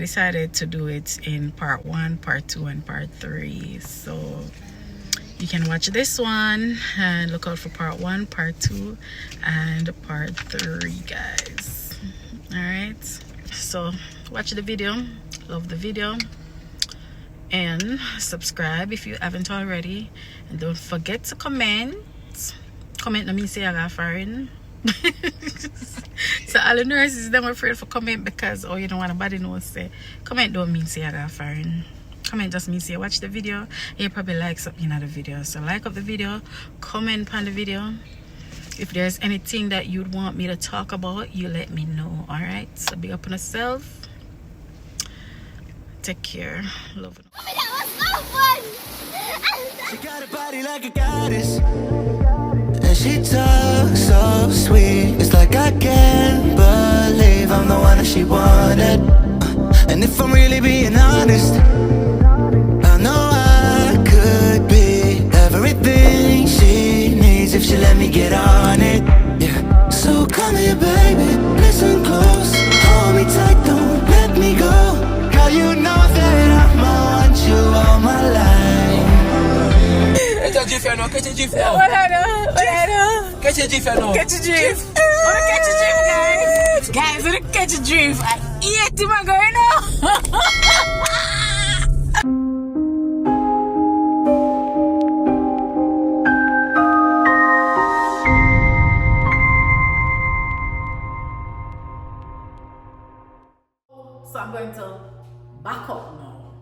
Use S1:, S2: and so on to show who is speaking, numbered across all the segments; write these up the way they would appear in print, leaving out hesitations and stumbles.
S1: Decided to do it in part 1, part 2, and part 3. So you can watch this one and look out for part 1, part 2, and part 3, guys. Alright, so watch the video, love the video, and subscribe if you haven't already, and don't forget to comment. Comment no mean say I got foreign. So all the nurses them afraid for comment because you don't want nobody knows say comment don't mean say I got foreign. Comment just means say watch the video and you probably like something in the video. So like up the video, comment on the video. If there's anything that you'd want me to talk about, you let me know. Alright, so be up on yourself. Take care. Love it.
S2: Oh, that was so fun.
S3: She got a body like a goddess, and she talks so sweet. It's like I can't believe I'm the one that she wanted. And if I'm really being honest, I know I could be everything she needs if she let me get on it. Yeah. So come here, baby, listen close, hold me tight, don't let me go. Girl, you know that I'ma want you all my life.
S4: Catch a jiff, you know. Catch a jiff now.
S1: What I do?
S4: Catch a jiff, you know.
S1: Catch a drift. Wanna catch a drift, guys? Guys, wanna catch a drift? I eat him and go now. So I'm going to back up now.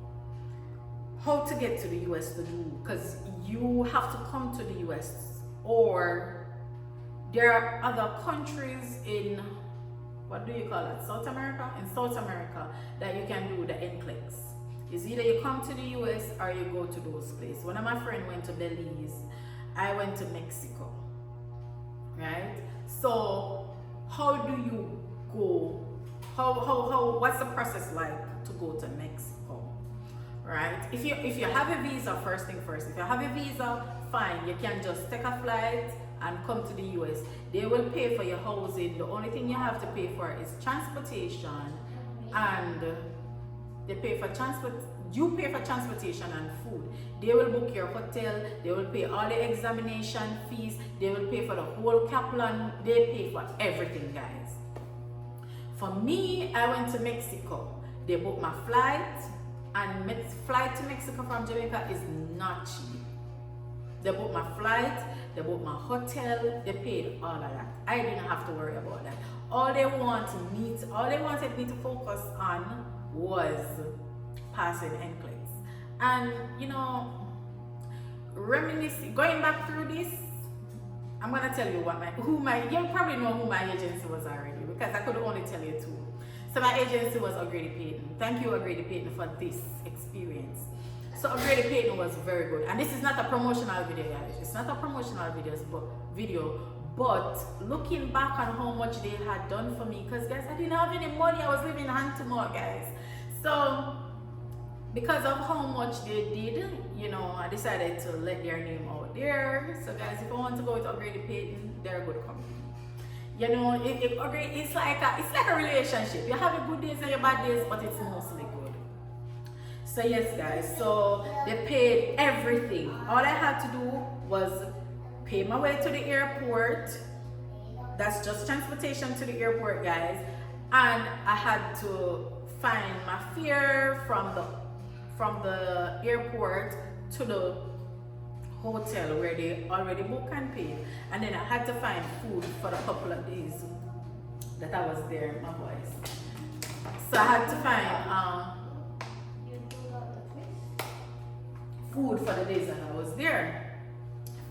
S1: How to get to the US to do, because you have to come to the US, or there are other countries in, what do you call it, South America? In South America that you can do the NCLEX. It's either you come to the US or you go to those places. One of my friends went to Belize, I went to Mexico, right? So how do you go? What's the process like to go to Mexico, right? If you have a visa, first thing first, if you have a visa, fine, you can just take a flight and come to the US. They will pay for your housing. The only thing you have to pay for is transportation, and they pay for you pay for transportation and food. They will book your hotel, they will pay all the examination fees, they will pay for the whole Kaplan, they pay for everything, guys. For me, I went to Mexico. They booked my flight, and flight to Mexico from Jamaica is not cheap. They booked my flight, they booked my hotel, they paid all of that. I didn't have to worry about that. All they wanted me to focus on was passing NCLEX. And you know, reminiscing, going back through this, I'm gonna tell you you probably know who my agency was already, because I could only tell you two. So my agency was O'Grady Payton. Thank you, O'Grady Payton, for this experience. So O'Grady Payton was very good. And this is not a promotional video, guys. It's not a promotional video, but looking back on how much they had done for me, because guys, I didn't have any money. I was living hand to mouth, guys. So because of how much they did, you know, I decided to let their name out there. So guys, if I want to go with O'Grady Payton, they're a good company. You know, it's like a relationship. You have your good days and your bad days, but it's mostly good. So yes, guys, so they paid everything. All I had to do was pay my way to the airport. That's just transportation to the airport, guys. And I had to find my fare from the airport to the hotel where they already booked and paid, and then I had to find food for the couple of days that I was there, my voice. So I had to find food for the days that I was there.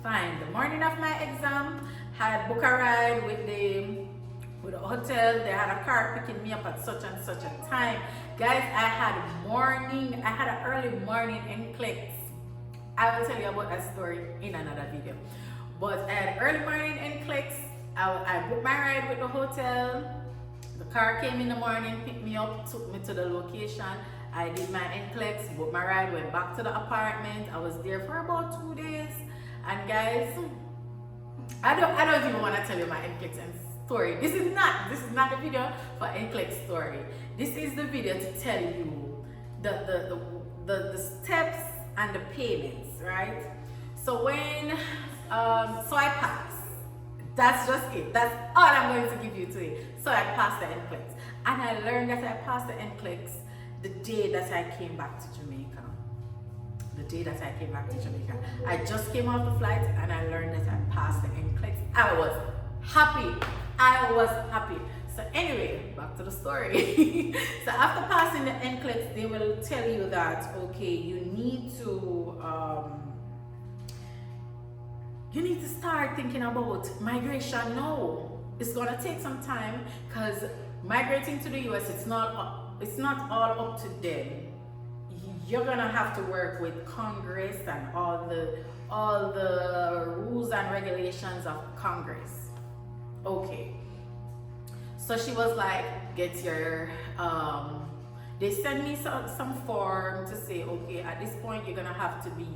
S1: Fine. The morning of my exam, had booked a ride with the hotel. They had a car picking me up at such and such a time. Guys, I had an early morning NCLEX. I will tell you about that story in another video. But I had early morning NCLEX. I booked my ride with the hotel. The car came in the morning, picked me up, took me to the location. I did my NCLEX, booked my ride, went back to the apartment. I was there for about 2 days. And guys, I don't even want to tell you my NCLEX story. This is not the video for NCLEX story. This is the video to tell you the steps and the payments, right? So when so I passed. That's just it. That's all I'm going to give you today. So I passed the NCLEX, and I learned that I passed the NCLEX the day that I came back to Jamaica. The day that I came back to Jamaica, I just came off the flight, and I learned that I passed the NCLEX. I was happy. I was happy. So anyway, back to the story. So after passing the NCLEX, they will tell you that okay, you need to start thinking about migration now. It's gonna take some time because migrating to the US, it's not all up to them. You're gonna have to work with Congress and all the rules and regulations of Congress. Okay. So she was like, get your they sent me some form to say, okay, at this point you're gonna have to be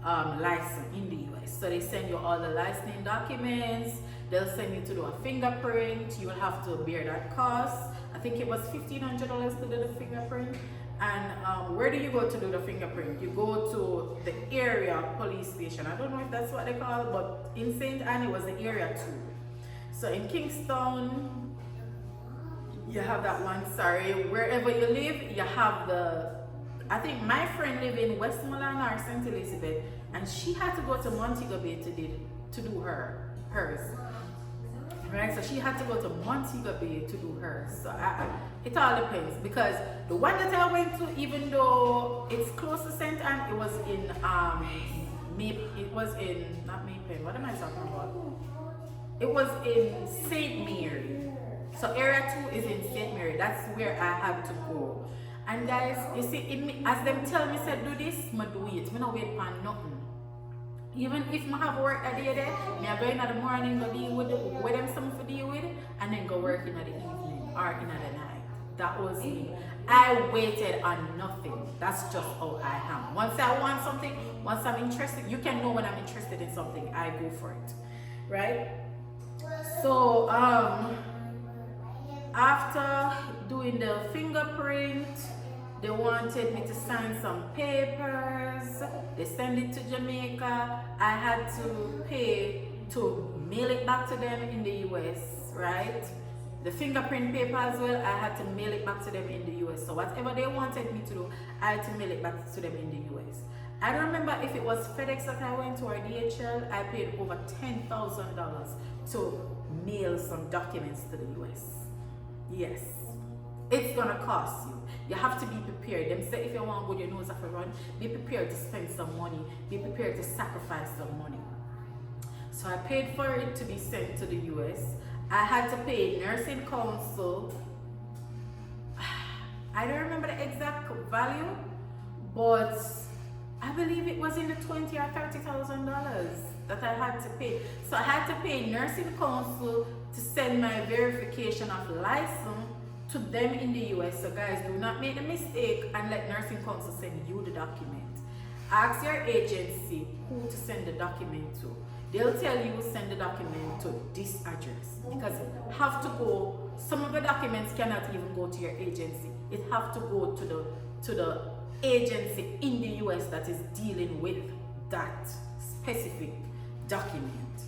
S1: licensed in the US. So they send you all the licensing documents. They'll send you to do a fingerprint. You will have to bear that cost. I think it was $1,500 to do the fingerprint. And where do you go to do the fingerprint? You go to the area police station. I don't know if that's what they call it, but in St. Anne it was the area 2. So in Kingston, you have that one. Sorry, wherever you live, you have I think my friend lived in Westmoreland or St. Elizabeth, and she had to go to Montego Bay to do hers. Right, so she had to go to Montego Bay to do hers. So it all depends, because the one that I went to, even though it's close to St. Anne, it was in not Maypen. What am I talking about? It was in St. Mary. So area 2 is in St. Mary. That's where I had to go. And guys, you see, as them tell me said do this, I do it. I don't wait for nothing. Even if I have work at the day, I go in the morning, go deal with them something to deal with, and then go work in the evening or in the night. That was me. I waited on nothing. That's just how I am. Once I want something, once I'm interested, you can know when I'm interested in something, I go for it. Right? So after doing the fingerprint, they wanted me to sign some papers. They sent it to Jamaica. I had to pay to mail it back to them in the US, right? The fingerprint paper as well, I had to mail it back to them in the US. So whatever they wanted me to do, I had to mail it back to them in the US. I don't remember if it was FedEx that I went to or DHL. I paid over $10,000 to mail some documents to the US. Yes, it's gonna cost you. You have to be prepared. Them say if you want good, your nose off a run, be prepared to spend some money. Be prepared to sacrifice some money. So I paid for it to be sent to the US. I had to pay nursing council. I don't remember the exact value, but I believe it was in the $20,000 or $30,000 that I had to pay. So I had to pay nursing council to send my verification of license to them in the US. So guys, do not make the mistake and let nursing council send you the document. Ask your agency who to send the document to. They'll tell you send the document to this address, because it have to go. Some of the documents cannot even go to your agency. It have to go to the agency in the US that is dealing with that specific document.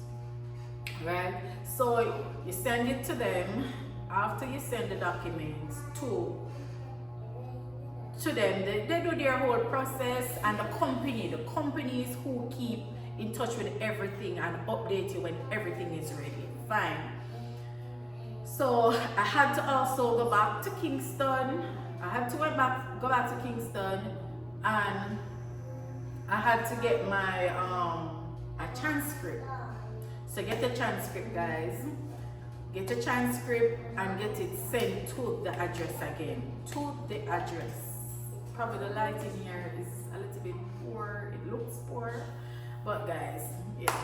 S1: Right? So you send it to them. After you send the documents to them, they do their whole process, and the companies who keep in touch with everything and update you when everything is ready. Fine. So I had to also go back to Kingston. I had to go back to Kingston, and I had to get my a transcript. So get the transcript, guys. Get a transcript and get it sent to the address again. To the address. Probably the light in here is a little bit poor. It looks poor. But guys, yeah.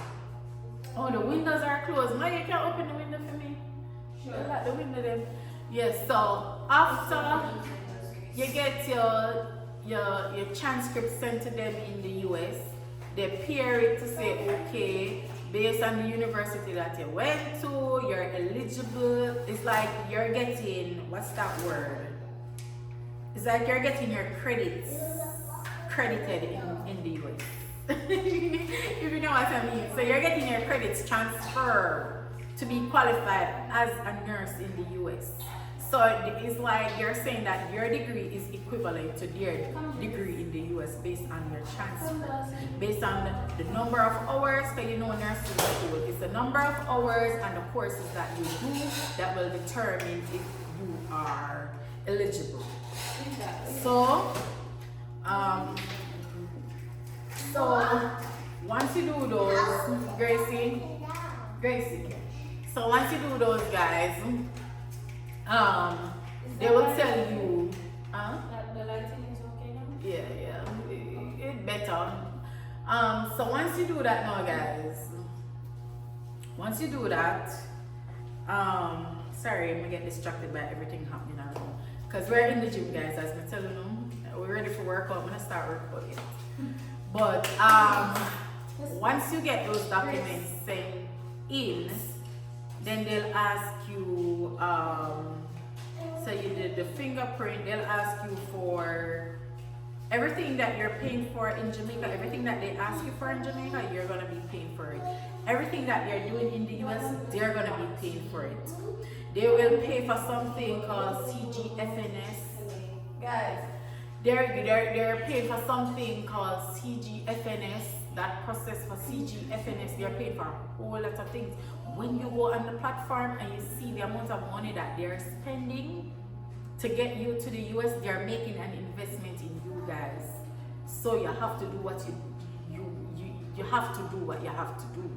S1: Oh, the windows are closed. Ma, you can open the window for me? Sure. I like the window then. Yes, so after you get your transcript sent to them in the US, they pair it to say, okay, based on the university that you went to, you're eligible. It's like you're getting, what's that word? It's like you're getting your credits credited in the US. If you know what I mean. So you're getting your credits transferred to be qualified as a nurse in the US. So it's like you're saying that your degree is equivalent to their degree in the US based on your transfer. Based on the number of hours, because you know nursing school, it's the number of hours and the courses that you do that will determine if you are eligible. So once you do those, Gracie. So once you do those, guys, they will tell you.
S5: The lighting is okay now?
S1: Yeah, it's better. So once you do that now, guys. Once you do that, sorry, I'm gonna get distracted by everything happening around. Cause we're in the gym, guys. As I'm telling you, we're ready for workout. I'm gonna start workout yet. But once you get those documents sent in, then they'll ask you. So you did the fingerprint. They'll ask you for everything that you're paying for in Jamaica. Everything that they ask you for in Jamaica, you're gonna be paying for it. Everything that you're doing in the US, they're gonna be paying for it. They will pay for something called CGFNS. Guys, they're paying for something called CGFNS. That process for CGFNS, they're paying for a whole lot of things. When you go on the platform and you see the amount of money that they're spending to get you to the US, they're making an investment in you guys. So you have to do what you have to do what you have to do.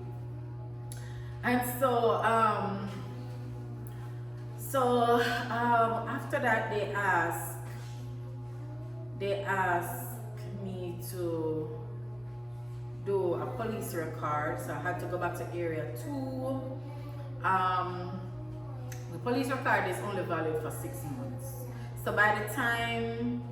S1: And so after that they asked me to do a police record, so I had to go back to area 2. The police record is only valid for 6 months. So by the time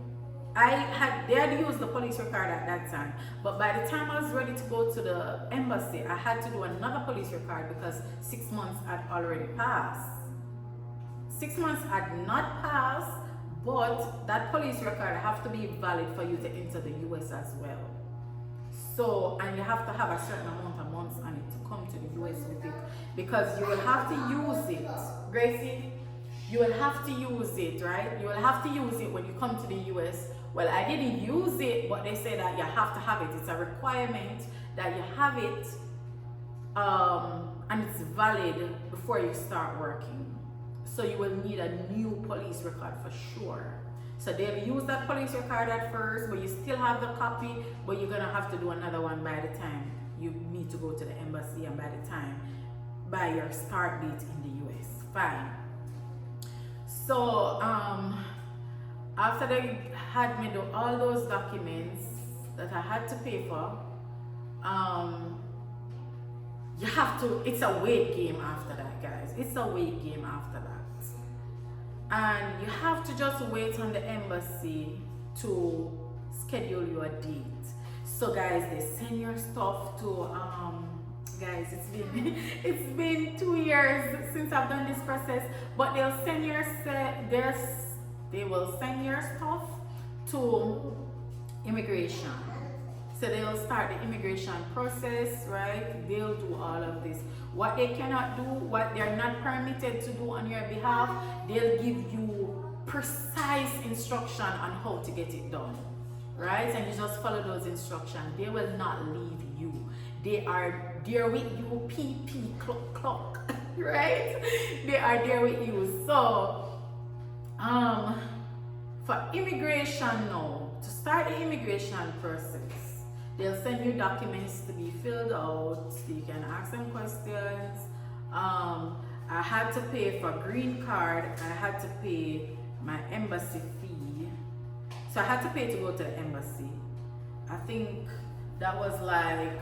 S1: they had used the police record at that time, but by the time I was ready to go to the embassy, I had to do another police record because 6 months had already passed. 6 months had not passed, but that police record have to be valid for you to enter the US as well. So, and you have to have a certain amount of months on it to come to the US with it, because you will have to use it, Gracie. You will have to use it, right? You will have to use it when you come to the US. Well, I didn't use it, but they say that you have to have it. It's a requirement that you have it, and it's valid before you start working. So you will need a new police record for sure. So they'll use that police record at first, but you still have the copy, but you're gonna have to do another one by the time you need to go to the embassy and by your start date in the US. Fine. So after they had me do all those documents that I had to pay for, you have to, it's a wait game after that, guys. It's a wait game after that. And you have to just wait on the embassy to schedule your date. So guys, they send your stuff to guys, it's been 2 years since I've done this process, but they will send your stuff to immigration. So they'll start the immigration process, right? They'll do all of this. What they cannot do, what they're not permitted to do on your behalf, they'll give you precise instruction on how to get it done, right? And you just follow those instructions. They will not leave you. They are there with you, PP, clock, right? They are there with you. So, for immigration now, to start the immigration process, they'll send you documents to be filled out, so you can ask them questions. I had to pay for green card. I had to pay my embassy fee. So I had to pay to go to the embassy. I think that was like,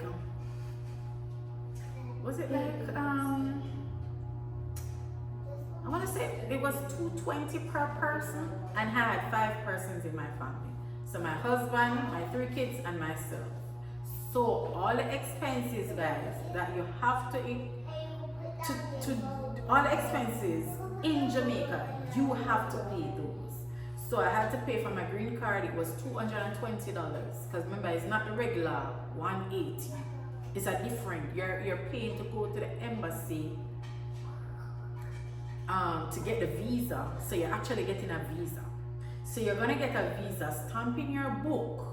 S1: I want to say it was $220 per person, and I had 5 persons in my family. So my husband, my 3 kids, and myself. So all the expenses, guys, that you have to all the expenses in Jamaica, you have to pay those. So I had to pay for my green card. It was $220 because remember, it's not the regular 180. It's a different. You're paying to go to the embassy to get the visa. So you're actually getting a visa. So you're gonna get a visa, stamp in your book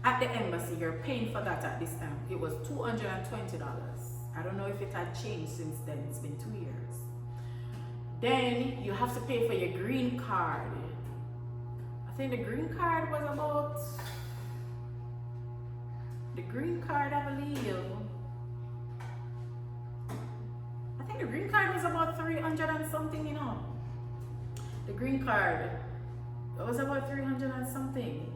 S1: at the embassy. You're paying for that at this time. It was $220. I don't know if it had changed since then. It's been 2 years. Then you have to pay for your green card. I think the green card was about, the green card, I believe, I think the green card was about 300 and something, you know. The green card, it was about 300 and something.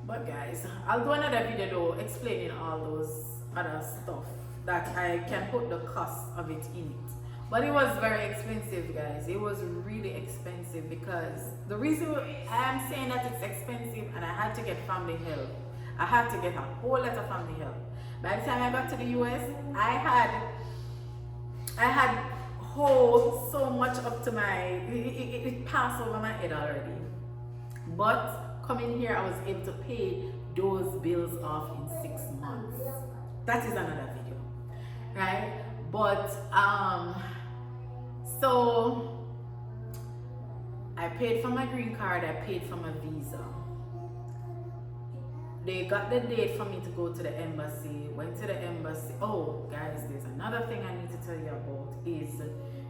S1: But guys, I'll do another video though explaining all those other stuff that I can put the cost of it in it. But it was very expensive, guys. It was really expensive because the reason I am saying that it's expensive, and I had to get family help. I had to get a whole lot of family help. By the time I got to the US, I had so much up to my, it passed over my head already. But coming here, I was able to pay those bills off in 6 months. That is another video, right? But so I paid for my green card, I paid for my visa. They got the date for me to go to the embassy, went to the embassy. Oh guys, there's another thing I need to tell you about is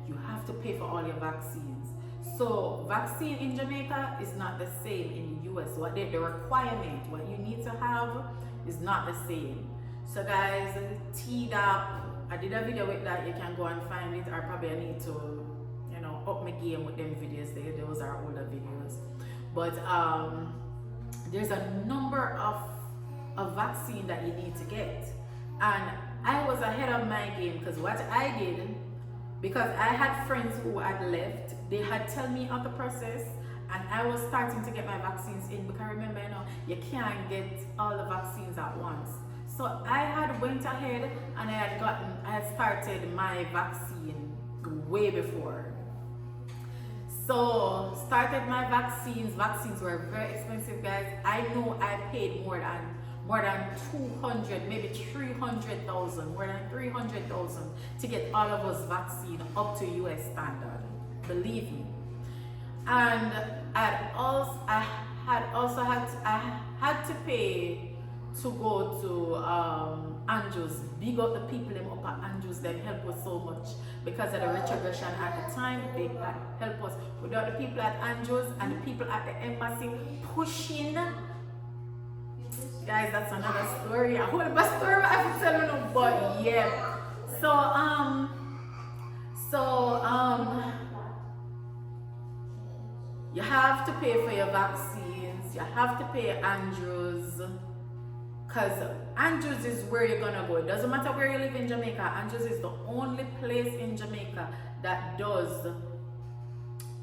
S1: you have to pay for all your vaccines. So vaccine in Jamaica is not the same in the US. What the requirement, what you need to have is not the same. So guys, Tdap, I did a video with that. You can go and find it, or probably I need to, you know, up my game with them videos. Those are older videos. But there's a number of vaccine that you need to get. And I was ahead of my game because what I did, because I had friends who had left, they had tell me of the process, and I was starting to get my vaccines in because remember, you know, you can't get all the vaccines at once. So I had went ahead and I had started my vaccine way before. So started my vaccines. Vaccines were very expensive, guys. I know I paid more than 200, maybe 300,000, more than 300,000 to get all of us vaccine up to US standard. Believe me. And I had to pay to go to Andrews. Big up the people them up at Andrews. They help us so much because of the retrogression at the time. They help us. Without the people at Andrews and the people at the embassy pushing. Guys, that's another story. A whole bus story I have to tell you, but yeah. So you have to pay for your vaccines. You have to pay Andrews. Because Andrews is where you're gonna go. It doesn't matter where you live in Jamaica. Andrews is the only place in Jamaica that does,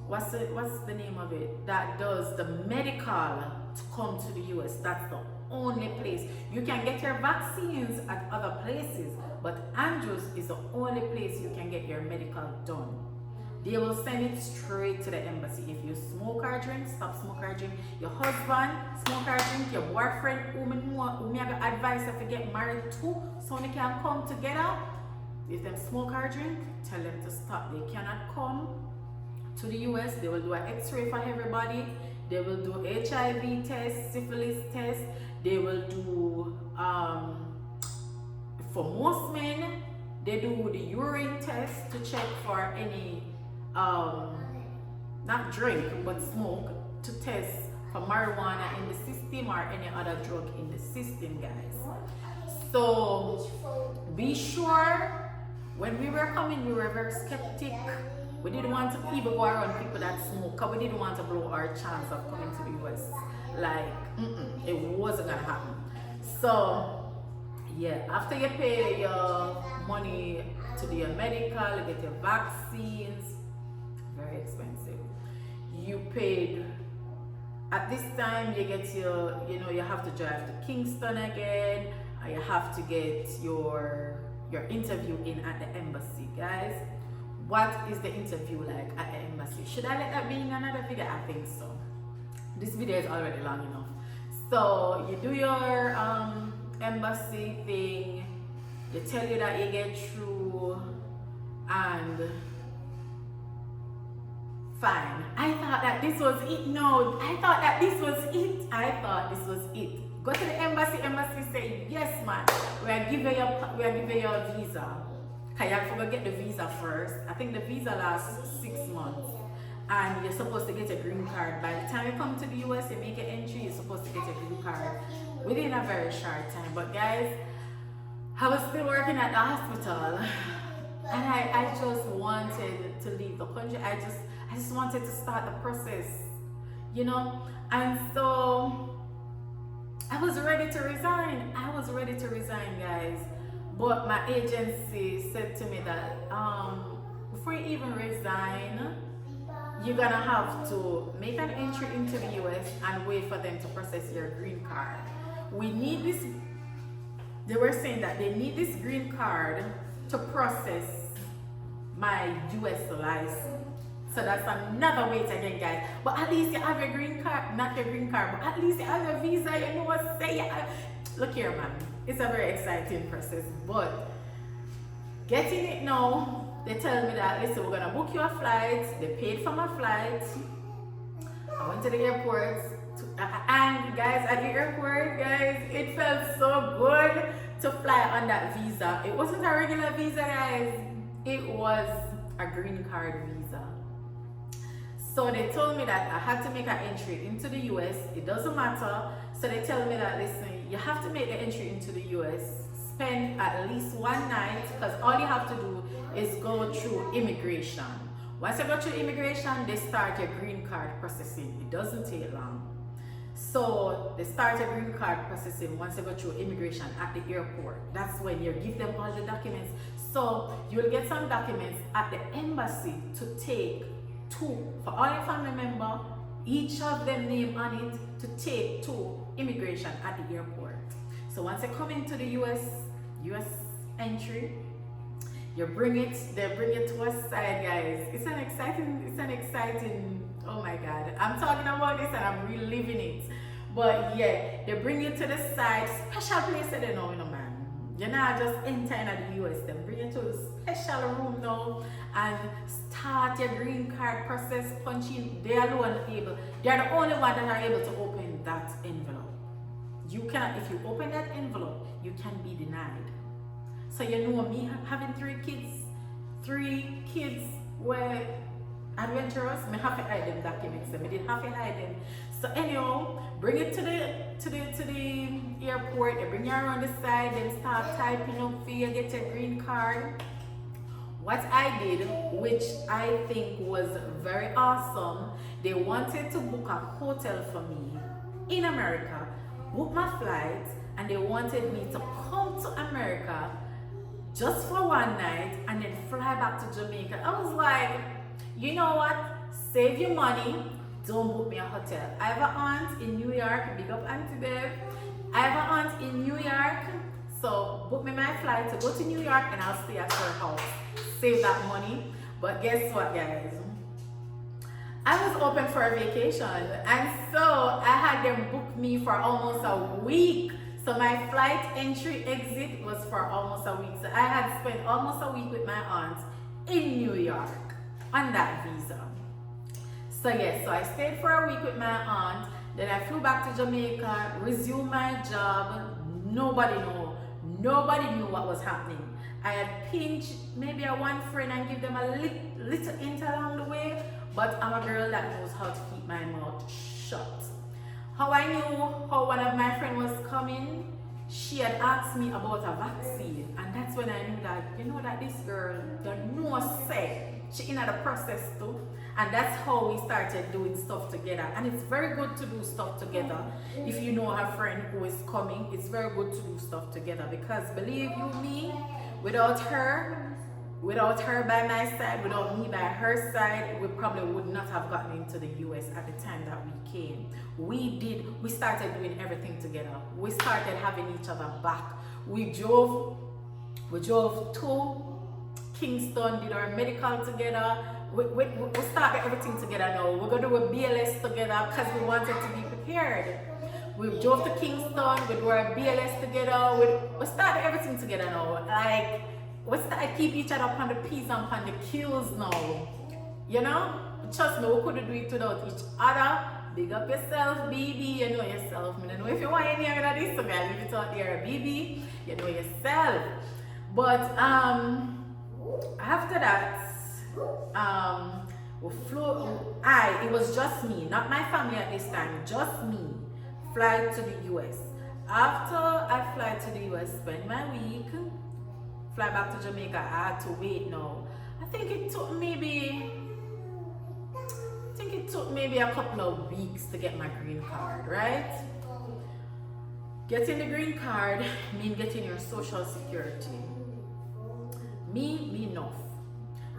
S1: what's the name of it? That does the medical to come to the US. That's the only place. You can get your vaccines at other places, but Andrews is the only place you can get your medical done. They will send it straight to the embassy. If you smoke or drink, stop smoke or drink. Your husband smoke or drink, your boyfriend, whom you have advice if you get married to, so they can come together. If them smoke or drink, tell them to stop. They cannot come to the US. They will do an x-ray for everybody. They will do HIV test, syphilis test. They will do, for most men, they do the urine test to check for any not drink but smoke, to test for marijuana in the system or any other drug in the system, guys. So be sure, when we were coming, we were very skeptic. We didn't want to even go around people that smoke because we didn't want to blow our chance of coming to the US. Like, it wasn't gonna happen. So yeah, after you pay your money to do your medical, you get your vaccines, very expensive. You paid, at this time you get your, you have to drive to Kingston again, and you have to get your interview in at the embassy. Guys, what is the interview like at the embassy? Should I let that be in another video? I think so. This video is already long enough. So you do your embassy thing, they tell you that you get through, and fine. I thought that this was it. No, I thought that this was it. I thought this was it. Go to the embassy. Embassy say, yes, man. We are giving you a visa. Cause you have to get the visa first. I think the visa lasts 6 months, and you're supposed to get a green card. By the time you come to the US, you make an entry. You're supposed to get a green card within a very short time. But guys, I was still working at the hospital, and I just wanted to leave the country. I just wanted to start the process, and so I was ready to resign. Guys, but my agency said to me that before you even resign, you're gonna have to make an entry into the US and wait for them to process your green card. We need this. They were saying that they need this green card to process my US license. So that's another wait again, guys. But at least you have your green card, not your green card, but at least you have your visa, you know what say you have. Look here, man. It's a very exciting process. But getting it now, they tell me that, listen, we're gonna book you a flight. They paid for my flight. I went to the airport. And guys, at the airport, guys, it felt so good to fly on that visa. It wasn't a regular visa, guys. It was a green card visa. So they told me that I had to make an entry into the US. It doesn't matter. So they tell me that, listen, you have to make the entry into the US, spend at least one night, because all you have to do is go through immigration. Once you go through immigration, they start your green card processing. It doesn't take long. So they start your green card processing once you go through immigration at the airport. That's when you give them all the documents. So you'll get some documents at the embassy to take to, for all your family members, each of them name on it, to take to immigration at the airport. So once you come into the US entry, they bring it to us side, guys. It's an exciting, oh my God. I'm talking about this and I'm reliving it. But yeah, they bring you to the side, special place that they know, man. You're not just entering at the US, they bring you to a special room now and start your green card process, punch in. They are the only one that are able to open that envelope. You can, if you open that envelope, you can be denied. So you know me having three kids were adventurous, me have to hide them documents, me did have to hide them. So anyhow, bring it to the airport, they bring you around the side, then start typing up for you, get your green card. What I did, which I think was very awesome, they wanted to book a hotel for me in America, book my flight, and they wanted me to come to America just for one night and then fly back to Jamaica. I was like, you know what? Save your money. Don't book me a hotel. I have an aunt in New York. Big up Auntie Bev. I have an aunt in New York. So book me my flight to go to New York and I'll stay at her house. Save that money. But guess what, guys? I was open for a vacation. And so I had them book me for almost a week. So my flight entry exit was for almost a week. So I had spent almost a week with my aunt in New York on that visa. So yes, so I stayed for a week with my aunt. Then I flew back to Jamaica, resumed my job. Nobody knew what was happening. I had pinched maybe one friend and give them a little hint along the way, but I'm a girl that knows how to keep my mouth shut. How I knew how one of my friends was coming, she had asked me about a vaccine, and that's when I knew that, that this girl, the no say, she in the process too. And that's how we started doing stuff together. And it's very good to do stuff together. If you know a friend who is coming, it's very good to do stuff together, because believe you me, without her, without her by my side, without me by her side, we probably would not have gotten into the US at the time that we came. We started doing everything together. We started having each other back. We drove to Kingston, did our medical together. We started everything together now. We're going to do a BLS together because we wanted to be prepared. We drove to Kingston, we do our BLS together. We started everything together now. Like, we started keep each other on the P's and on the Q's now. You know? Trust me, we couldn't do it without each other. Big up yourself, BB. You know yourself. I don't know if you want any of this, so guys, leave it out there, BB. You know yourself. But after that, we flew. It was just me, not my family at this time, just me. Fly to the US. After I fly to the US, spend my week, fly back to Jamaica. I had to wait now. I think it took maybe a couple of weeks to get my green card, right? Getting the green card means getting your social security. Me enough.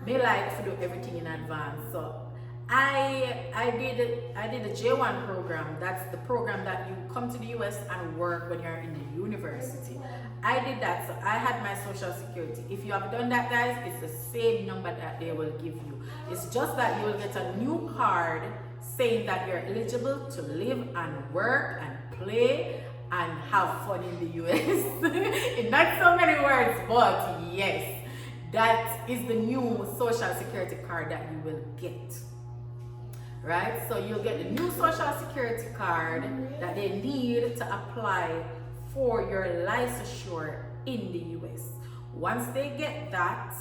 S1: Me like to do everything in advance. So I did a J1 program. That's the program that you come to the US and work when you're in the university. I did that, so I had my social security. If you have done that, guys, it's the same number that they will give you. It's just that you will get a new card saying that you're eligible to live and work and play and have fun in the US. In not so many words, but yes, that is the new social security card that you will get. Right? So you'll get the new social security card that they need to apply for your licensure in the US. Once they get that,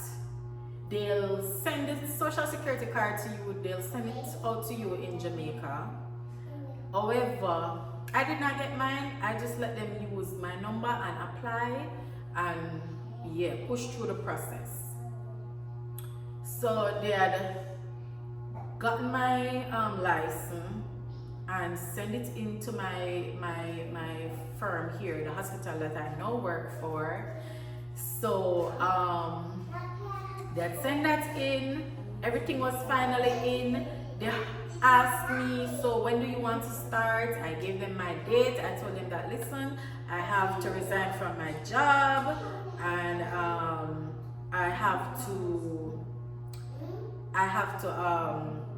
S1: they'll send the social security card to you. They'll send it out to you in Jamaica. However, I did not get mine. I just let them use my number and apply and yeah, push through the process. So they had gotten my license and send it into my firm here, the hospital that I now work for. So they had sent that in. Everything was finally in. They asked me, so when do you want to start? I gave them my date. I told them that, listen, I have to resign from my job and I have to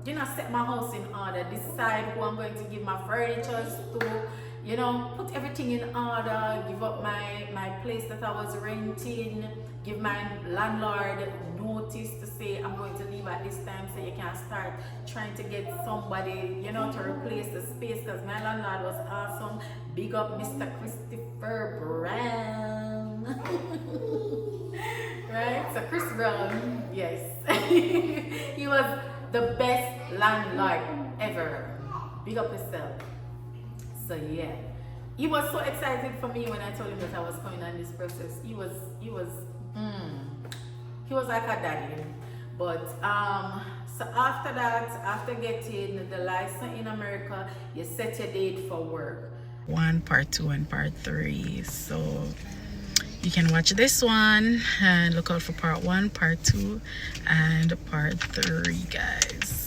S1: you know, set my house in order, decide who I'm going to give my furniture to, you know, put everything in order, give up my place that I was renting, give my landlord notice to say I'm going to leave at this time so you can start trying to get somebody, you know, to replace the space, because my landlord was awesome. Big up Mr. Christopher Brown. Right? So Chris Brown, yes. He was the best landlord ever. Big up yourself. So yeah, he was so excited for me when I told him that I was coming on this process. He was like a daddy. But so after that, after getting the license in America, you set your date for work. Part 2 and part 3. So you can watch this one and look out for part 1, part 2, and part 3, guys.